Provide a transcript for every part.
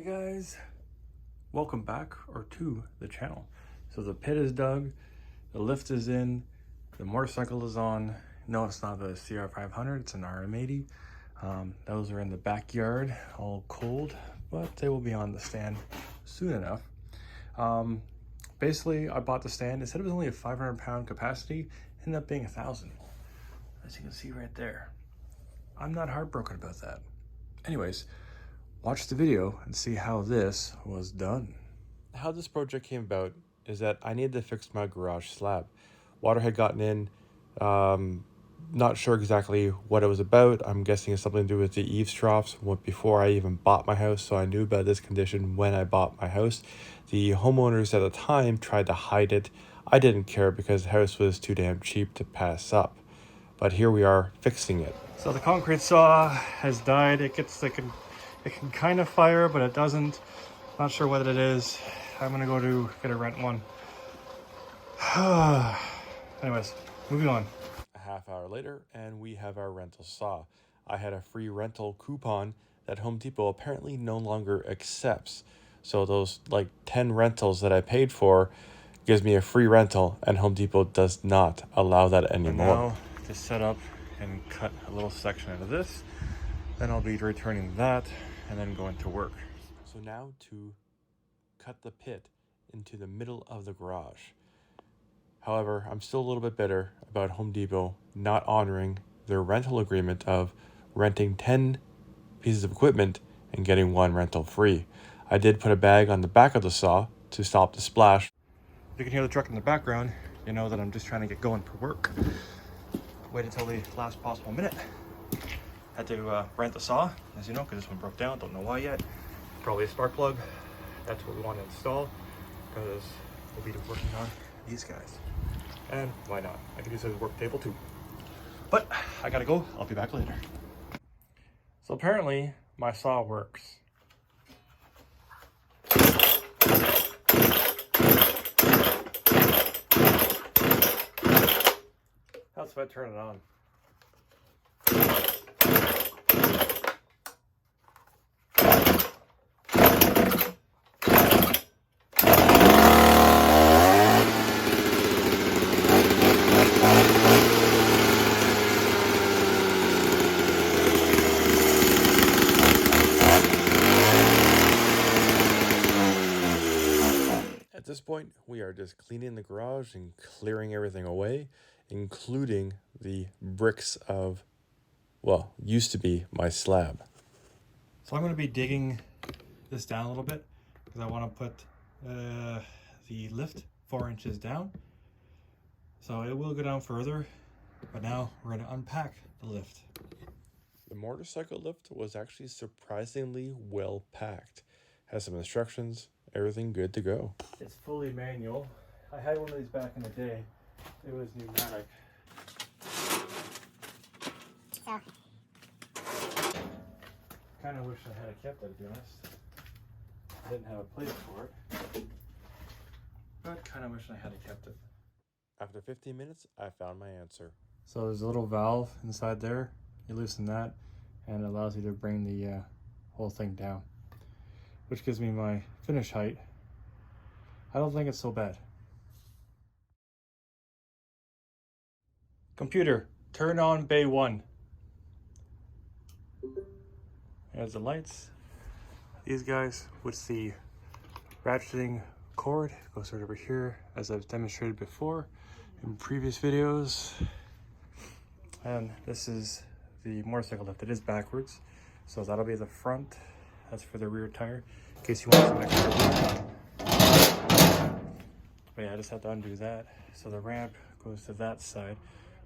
Hey guys, welcome back or to the channel. So the pit is dug, the lift is in, the motorcycle is on. No, it's not the CR500, it's an RM80. Those are in the backyard, all cold, but they will be on the stand soon enough. Basically, I bought the stand. It said it was only a 500-pound capacity, ended up being 1,000. As you can see right there. I'm not heartbroken about that. Anyways, watch the video and see how this was done. How this project came about is that I needed to fix my garage slab. Water had gotten in, not sure exactly what it was about. I'm guessing it's something to do with the eaves troughs before I even bought my house, so I knew about this condition when I bought my house. The homeowners at the time tried to hide it. I didn't care because the house was too damn cheap to pass up. But here we are fixing it. So the concrete saw has died. It can kind of fire, but it doesn't. Not sure what it is. I'm gonna go to get a rent one. Anyways, moving on. A half hour later, and we have our rental saw. I had a free rental coupon that Home Depot apparently no longer accepts. So those like 10 rentals that I paid for gives me a free rental, and Home Depot does not allow that anymore. Now, to set up and cut a little section out of this, then I'll be returning that and then going to work. So now to cut the pit into the middle of the garage. However, I'm still a little bit bitter about Home Depot not honoring their rental agreement of renting 10 pieces of equipment and getting one rental free. I did put a bag on the back of the saw to stop the splash. If you can hear the truck in the background, you know that I'm just trying to get going for work. Wait until the last possible minute. Had to rent the saw, as you know, because this one broke down. Don't know why yet. Probably a spark plug. That's what we want to install, because we'll be working on these guys. And why not? I could use it as a work table too. But I gotta go. I'll be back later. So apparently my saw works. That's if I turn it on. At this point, we are just cleaning the garage and clearing everything away, including the bricks of, well, used to be my slab. So I'm going to be digging this down a little bit because I want to put the lift 4 inches down. So it will go down further, but now we're going to unpack the lift. The motorcycle lift was actually surprisingly well packed. Has some instructions, everything good to go. It's fully manual. I had one of these back in the day. It was pneumatic. So. Kind of wish I had kept it, to be honest. I didn't have a place for it. But kind of wish I had kept it. After 15 minutes, I found my answer. So there's a little valve inside there. You loosen that, and it allows you to bring the whole thing down, which gives me my finish height. I don't think it's so bad. Computer, turn on bay 1. There's the lights. These guys with the ratcheting cord goes right over here, as I've demonstrated before in previous videos. And this is the motorcycle lift. It is backwards, so that'll be the front. That's for the rear tire, in case you want some extra room. But yeah, I just have to undo that. So the ramp goes to that side,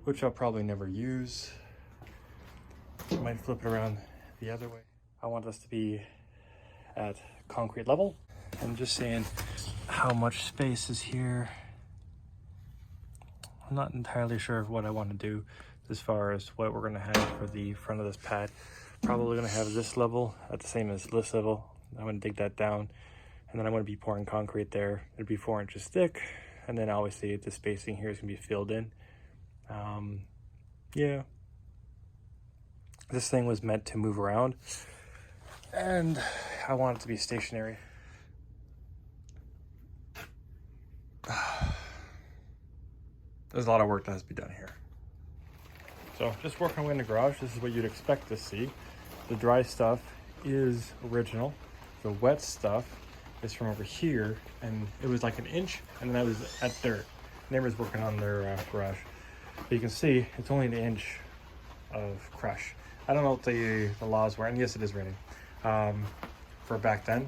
which I'll probably never use. I might flip it around the other way. I want this to be at concrete level. I'm just saying how much space is here. I'm not entirely sure of what I want to do as far as what we're going to have for the front of this pad. Probably going to have this level at the same as this level. I'm going to dig that down, and then I'm going to be pouring concrete there. It'll be 4 inches thick, and then obviously the spacing here is going to be filled in. Yeah, this thing was meant to move around, And I want it to be stationary. There's a lot of work that has to be done here. So just working away in the garage, this is what you'd expect to see. The dry stuff is original. The wet stuff is from over here, and it was like an inch, and then I was at dirt. Neighbors working on their garage. But you can see it's only an inch of crush. I don't know what the laws were, and yes, it is raining for back then,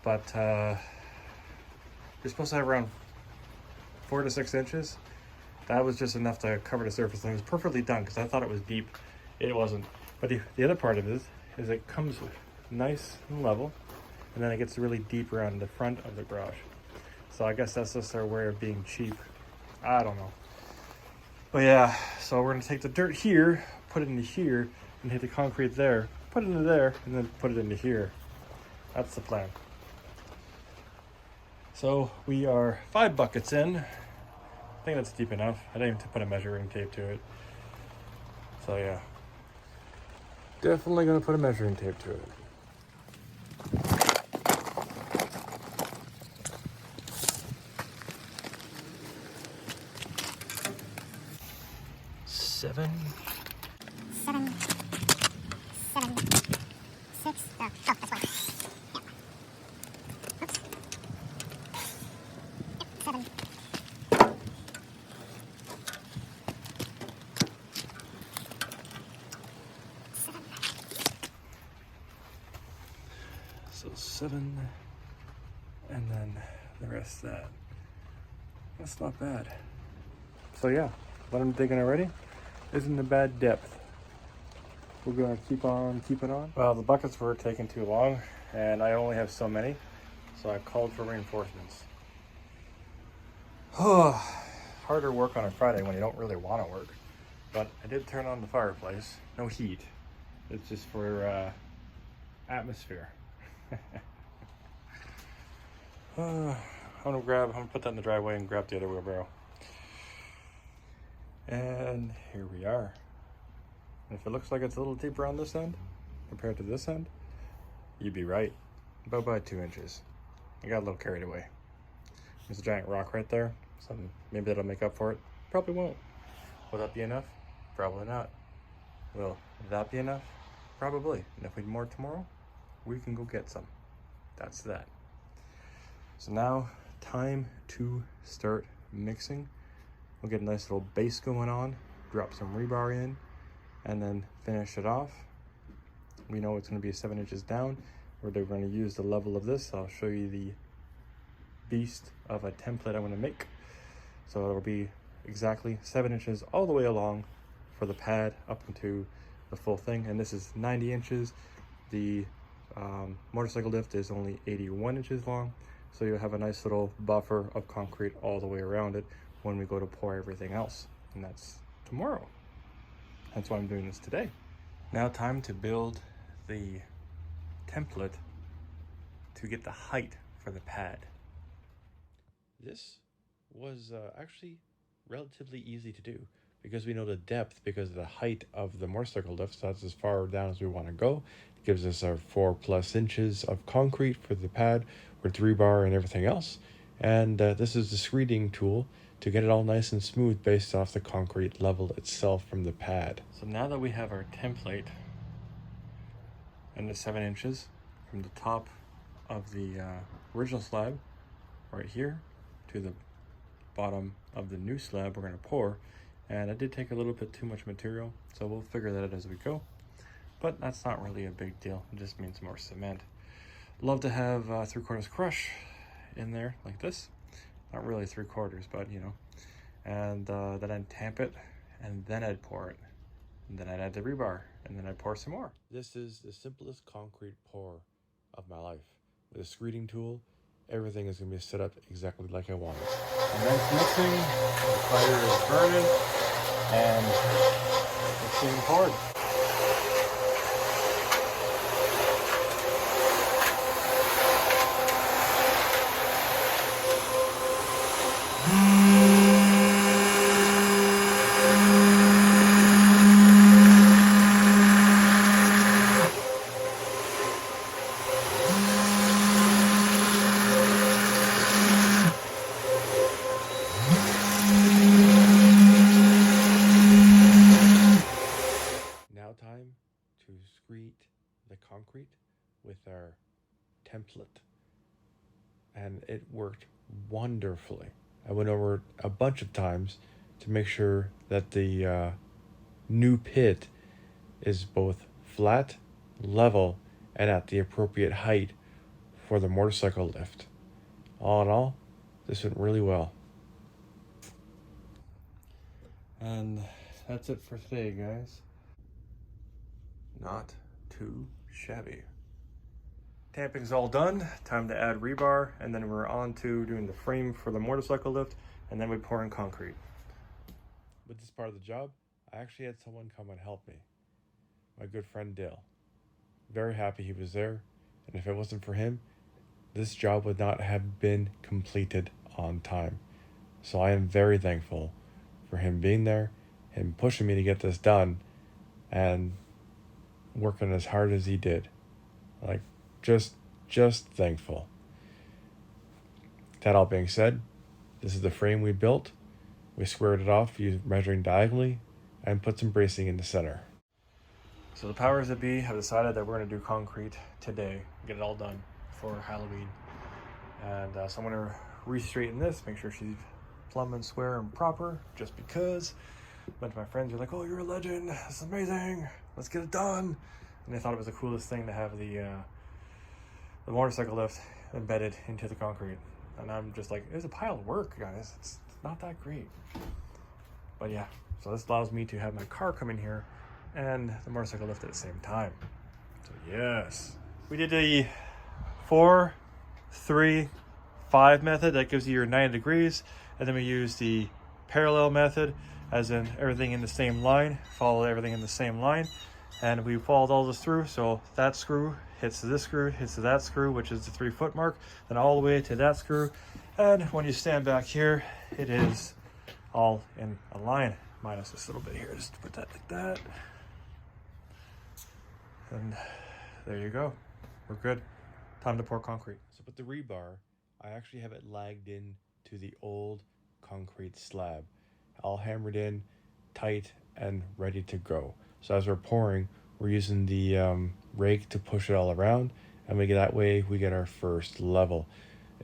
but you're supposed to have around 4 to 6 inches. That was just enough to cover the surface, and it was perfectly done because I thought it was deep. It wasn't. But the other part of it is it comes nice and level, and then it gets really deep around the front of the garage. So I guess that's just their way of being cheap. I don't know. But yeah, so we're gonna take the dirt here, put it into here, and hit the concrete there, put it into there, and then put it into here. That's the plan. So we are 5 buckets in. I think that's deep enough. I didn't even put a measuring tape to it. So yeah. Definitely gonna put a measuring tape to it. Seven. 6. Oh, that's one. Yeah. Oops. Yep, 7. So 7, and then the rest of that. That's not bad. So yeah, let them digging already. Isn't a bad depth. We're gonna keep on keeping on. Well, the buckets were taking too long, and I only have so many, so I called for reinforcements. Harder work on a Friday when you don't really want to work. But I did turn on the fireplace. No heat. It's just for atmosphere. I'm gonna put that in the driveway and grab the other wheelbarrow. And here we are. And if it looks like it's a little deeper on this end compared to this end, you'd be right. About by 2 inches. I got a little carried away. There's a giant rock right there, so maybe that'll make up for it. Probably won't. Will that be enough? Probably not. Will that be enough? Probably. And if we need more tomorrow, we can go get some. That's that. So now, time to start mixing. We'll get a nice little base going on, drop some rebar in, and then finish it off. We know it's going to be 7 inches down. We're going to use the level of this. I'll show you the beast of a template I'm going to make. So it'll be exactly 7 inches all the way along for the pad up into the full thing. And this is 90 inches. The motorcycle lift is only 81 inches long. So you'll have a nice little buffer of concrete all the way around it when we go to pour everything else. And that's tomorrow. That's why I'm doing this today. Now time to build the template to get the height for the pad. This was actually relatively easy to do because we know the depth because of the height of the motorcycle lift. So that's as far down as we want to go. It gives us our 4+ inches of concrete for the pad with rebar and everything else. And this is the screeding tool to get it all nice and smooth based off the concrete level itself from the pad. So now that we have our template and the 7 inches from the top of the original slab right here to the bottom of the new slab we're going to pour, and I did take a little bit too much material, so we'll figure that out as we go, but that's not really a big deal. It just means more cement. Love to have 3/4 crush in there like this. Not really 3/4, but you know. And then I'd tamp it, and then I'd pour it. And then I'd add the rebar, and then I'd pour some more. This is the simplest concrete pour of my life. With a screeding tool, everything is going to be set up exactly like I want it. And then mixing, the fire is burning, and it's being poured. template. And it worked wonderfully. I went over it a bunch of times to make sure that the new pit is both flat, level, and at the appropriate height for the motorcycle lift. All in all, this went really well. And that's it for today, guys. Not too shabby. Tamping's all done. Time to add rebar, and then we're on to doing the frame for the motorcycle lift, and then we pour in concrete. With this part of the job, I actually had someone come and help me. My good friend Dale. Very happy he was there, and if it wasn't for him, this job would not have been completed on time. So I am very thankful for him being there, him pushing me to get this done, and working as hard as he did. Like, just thankful. That all being said, this is the frame we built. We squared it off using measuring diagonally and put some bracing in the center. So the powers that be have decided that we're going to do concrete today, get it all done for Halloween. And so I'm going to re-straighten this, make sure she's plumb and square and proper, just because. A bunch of my friends are like, oh, you're a legend, this is amazing, let's get it done. And they thought it was the coolest thing to have the motorcycle lift embedded into the concrete. And I'm just like, it's a pile of work, guys. It's not that great. But yeah, so this allows me to have my car come in here and the motorcycle lift at the same time. So yes. We did the 4, 3, 5 method. That gives you your 90 degrees. And then we use the parallel method, as in everything in the same line. Follow everything in the same line. And we followed all this through. So that screw hits this screw, hits that screw, which is the 3-foot mark, then all the way to that screw. And when you stand back here, it is all in a line, minus this little bit here. Just put that like that. And there you go. We're good. Time to pour concrete. So with the rebar, I actually have it lagged in to the old concrete slab, all hammered in, tight, and ready to go. So as we're pouring, we're using the rake to push it all around, and that way we get our first level.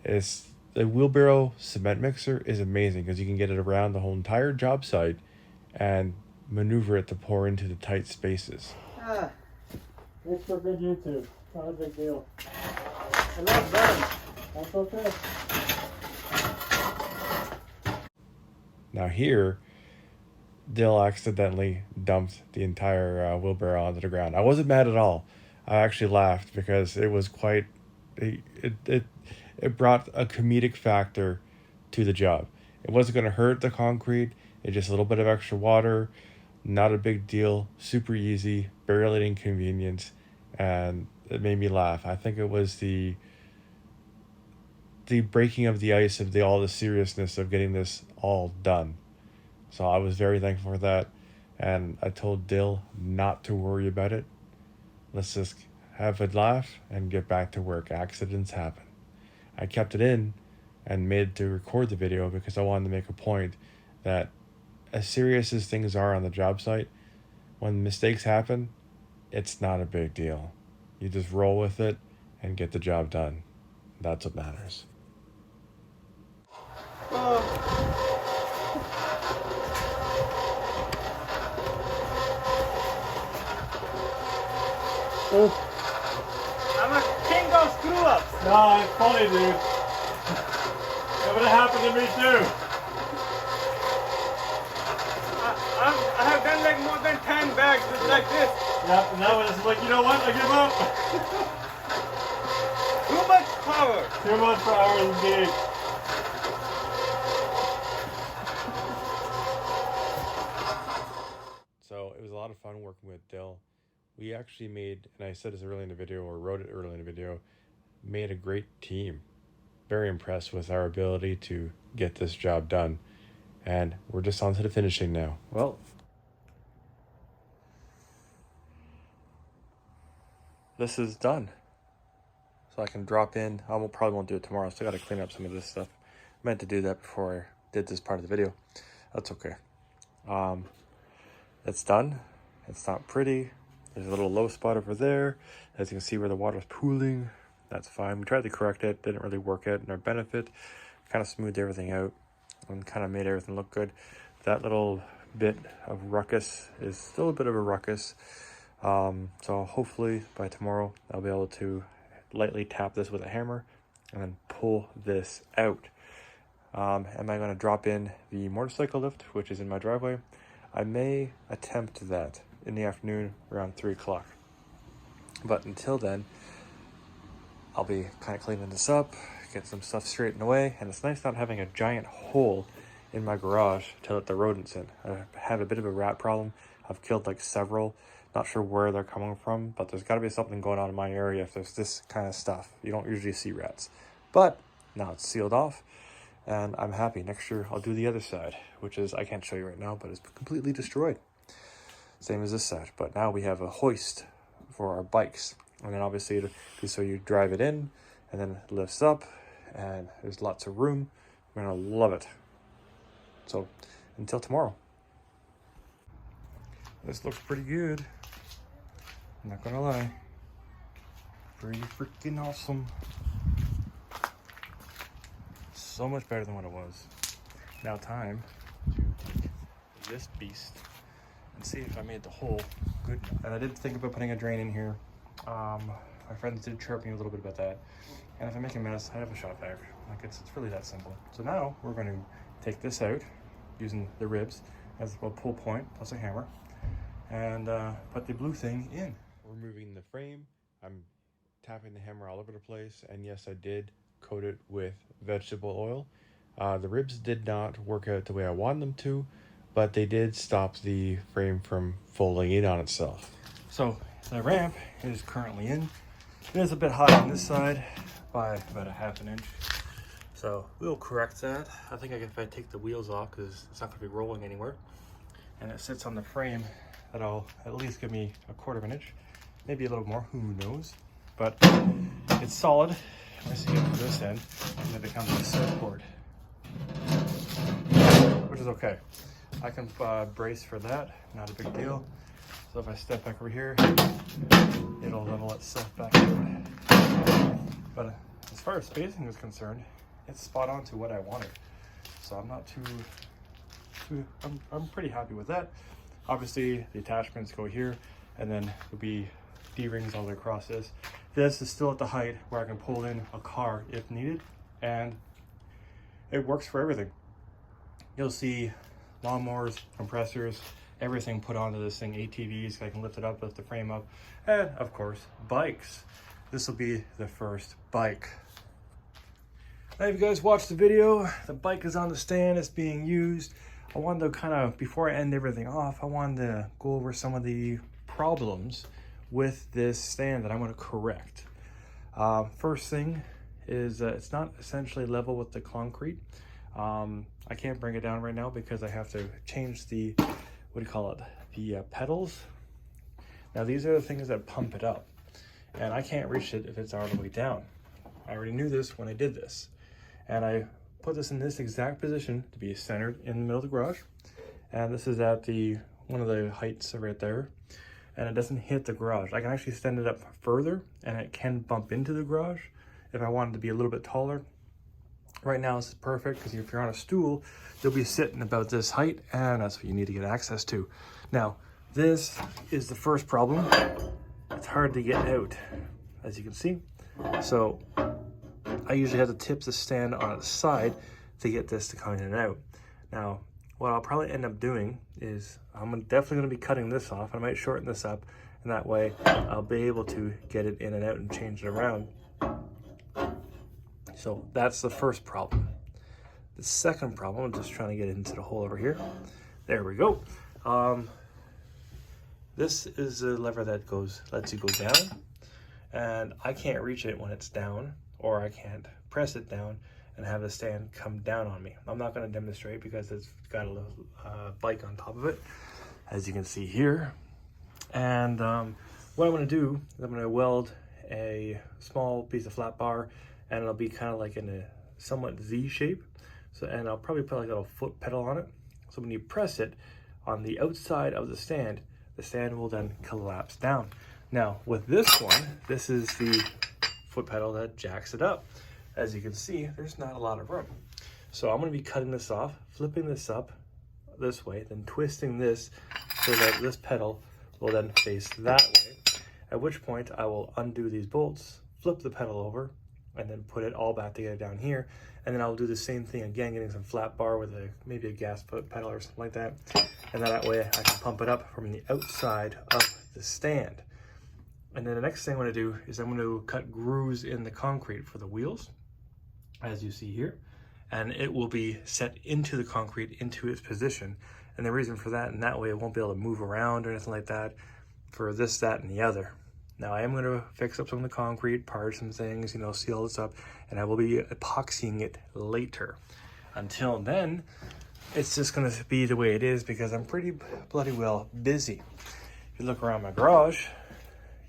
The wheelbarrow cement mixer is amazing because you can get it around the whole entire job site and maneuver it to pour into the tight spaces. It's for good YouTube. Not a big deal. I'm not done. That's okay. Now here, Dill accidentally dumped the entire wheelbarrow onto the ground. I wasn't mad at all. I actually laughed because it was quite... It brought a comedic factor to the job. It wasn't going to hurt the concrete. It's just a little bit of extra water. Not a big deal. Super easy. Barely inconvenience. And it made me laugh. I think it was the breaking of the ice of all the seriousness of getting this all done. So I was very thankful for that. And I told Dill not to worry about it. Let's just have a laugh and get back to work. Accidents happen. I kept it in and made to record the video because I wanted to make a point that as serious as things are on the job site, when mistakes happen, it's not a big deal. You just roll with it and get the job done. That's what matters. I'm a king of screw-ups. No, it's funny, dude. That would have happened to me too. I have done like more than 10 bags just like this. Yeah, and that was like, you know what? I give up. Too much power. Too much power indeed. So it was a lot of fun working with Dill. We actually made, and I said this early in the video, or wrote it early in the video, made a great team. Very impressed with our ability to get this job done. And we're just on to the finishing now. Well, this is done. So I can drop in. I probably won't do it tomorrow. I still got to clean up some of this stuff. I meant to do that before I did this part of the video. That's okay. It's done. It's not pretty. There's a little low spot over there. As you can see where the water's pooling. That's fine. We tried to correct it, didn't really work out in our benefit. Kind of smoothed everything out and kind of made everything look good. That little bit of ruckus is still a bit of a ruckus. So hopefully by tomorrow I'll be able to lightly tap this with a hammer and then pull this out. Am I going to drop in the motorcycle lift, which is in my driveway? I may attempt that in the afternoon around 3 o'clock. But until then, I'll be kind of cleaning this up, get some stuff straightened away, and it's nice not having a giant hole in my garage to let the rodents in. I have a bit of a rat problem. I've killed like several, not sure where they're coming from, but there's got to be something going on in my area if there's this kind of stuff. You don't usually see rats. But now it's sealed off, and I'm happy. Next year I'll do the other side, which is, I can't show you right now, but it's completely destroyed. Same as this side, but now we have a hoist for our bikes. And then obviously, so you drive it in, and then it lifts up, and there's lots of room. I'm gonna love it. So, until tomorrow. This looks pretty good. I'm not gonna lie. Pretty freaking awesome. So much better than what it was. Now time to take this beast and see if I made the hole good enough. And I did think about putting a drain in here. My friends did chirp me a little bit about that. And if I make a mess, I have a shop vac. Like it's really that simple. So now we're going to take this out using the ribs as a pull point plus a hammer and put the blue thing in. Removing the frame, I'm tapping the hammer all over the place, and yes, I did coat it with vegetable oil. The ribs did not work out the way I wanted them to, but they did stop the frame from folding in on itself. So the ramp is currently in. It is a bit high on this side by about a ½ inch. So we'll correct that. I think if I take the wheels off, because it's not going to be rolling anywhere, and it sits on the frame, that'll at least give me a ¼ inch, maybe a little more, who knows. But it's solid. I see it from this end, and it becomes a surfboard, which is okay. I can brace for that, not a big deal. So if I step back over here, it'll level itself back out. But as far as spacing is concerned, it's spot on to what I wanted. So I'm not I'm pretty happy with that. Obviously the attachments go here, and then there'll be D-rings all the way across this. This is still at the height where I can pull in a car if needed, and it works for everything. You'll see lawnmowers, compressors, everything put onto this thing, ATVs, I can lift it up, lift the frame up, and of course, bikes. This will be the first bike. Now, if you guys watched the video, the bike is on the stand, it's being used. I wanted to kind of, before I end everything off, I wanted to go over some of the problems with this stand that I want to correct. First thing is it's not essentially level with the concrete. I can't bring it down right now because I have to change the, the pedals. Now these are the things that pump it up, and I can't reach it if it's all the way down. I already knew this when I did this, and I put this in this exact position to be centered in the middle of the garage, and this is at one of the heights right there, and it doesn't hit the garage. I can actually stand it up further, and it can bump into the garage if I wanted to be a little bit taller. Right now this is perfect because if you're on a stool, you'll be sitting about this height, and that's what you need to get access to. Now, this is the first problem. It's hard to get out, as you can see. So I usually have to tip the stand on its side to get this to come in and out. Now, what I'll probably end up doing is I'm definitely going to be cutting this off. I might shorten this up, and that way I'll be able to get it in and out and change it around. So that's the first problem. The second problem, I'm just trying to get into the hole over here. There we go. This is the lever that lets you go down, and I can't reach it when it's down, or I can't press it down and have the stand come down on me. I'm not going to demonstrate because it's got a little bike on top of it, as you can see here. And what I'm going to do is I'm going to weld a small piece of flat bar, and it'll be kind of like in a somewhat Z shape. So, and I'll probably put like a little foot pedal on it. So when you press it on the outside of the stand will then collapse down. Now with this one, this is the foot pedal that jacks it up. As you can see, there's not a lot of room. So I'm going to be cutting this off, flipping this up this way, then twisting this so that this pedal will then face that way, at which point I will undo these bolts, flip the pedal over, and then put it all back together down here. And then I'll do the same thing again, getting some flat bar with maybe a gas foot pedal or something like that. And then that way I can pump it up from the outside of the stand. And then the next thing I'm going to do is I'm going to cut grooves in the concrete for the wheels, as you see here. And it will be set into the concrete, into its position. And the reason for that, and that way it won't be able to move around or anything like that for this, that, and the other. Now I am going to fix up some of the concrete, part some things, you know, seal this up, and I will be epoxying it later. Until then, it's just going to be the way it is because I'm pretty bloody well busy. If you look around my garage,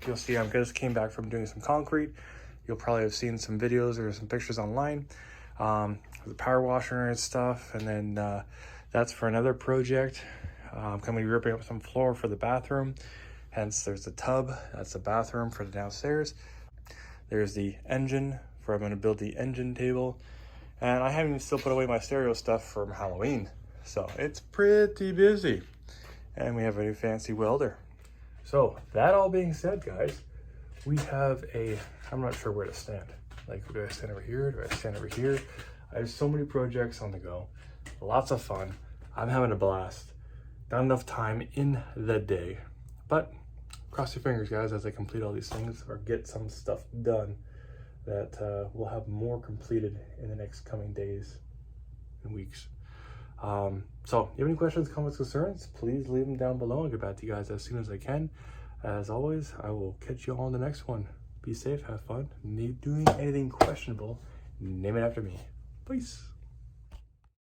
you'll see I just came back from doing some concrete. You'll probably have seen some videos or some pictures online. The power washer and stuff, and then that's for another project. I'm going to be ripping up some floor for the bathroom. Hence, there's the tub. That's the bathroom for the downstairs. There's the engine for I'm going to build the engine table. And I haven't even still put away my stereo stuff from Halloween. So it's pretty busy. And we have a new fancy welder. So that all being said, guys, we have I'm not sure where to stand. Like, do I stand over here? Do I stand over here? I have so many projects on the go. Lots of fun. I'm having a blast. Not enough time in the day. But cross your fingers, guys, as I complete all these things or get some stuff done that we'll have more completed in the next coming days and weeks. So if you have any questions, comments, concerns, please leave them down below. I'll get back to you guys as soon as I can. As always, I will catch you all in the next one. Be safe, have fun. Need doing anything questionable, name it after me. Peace.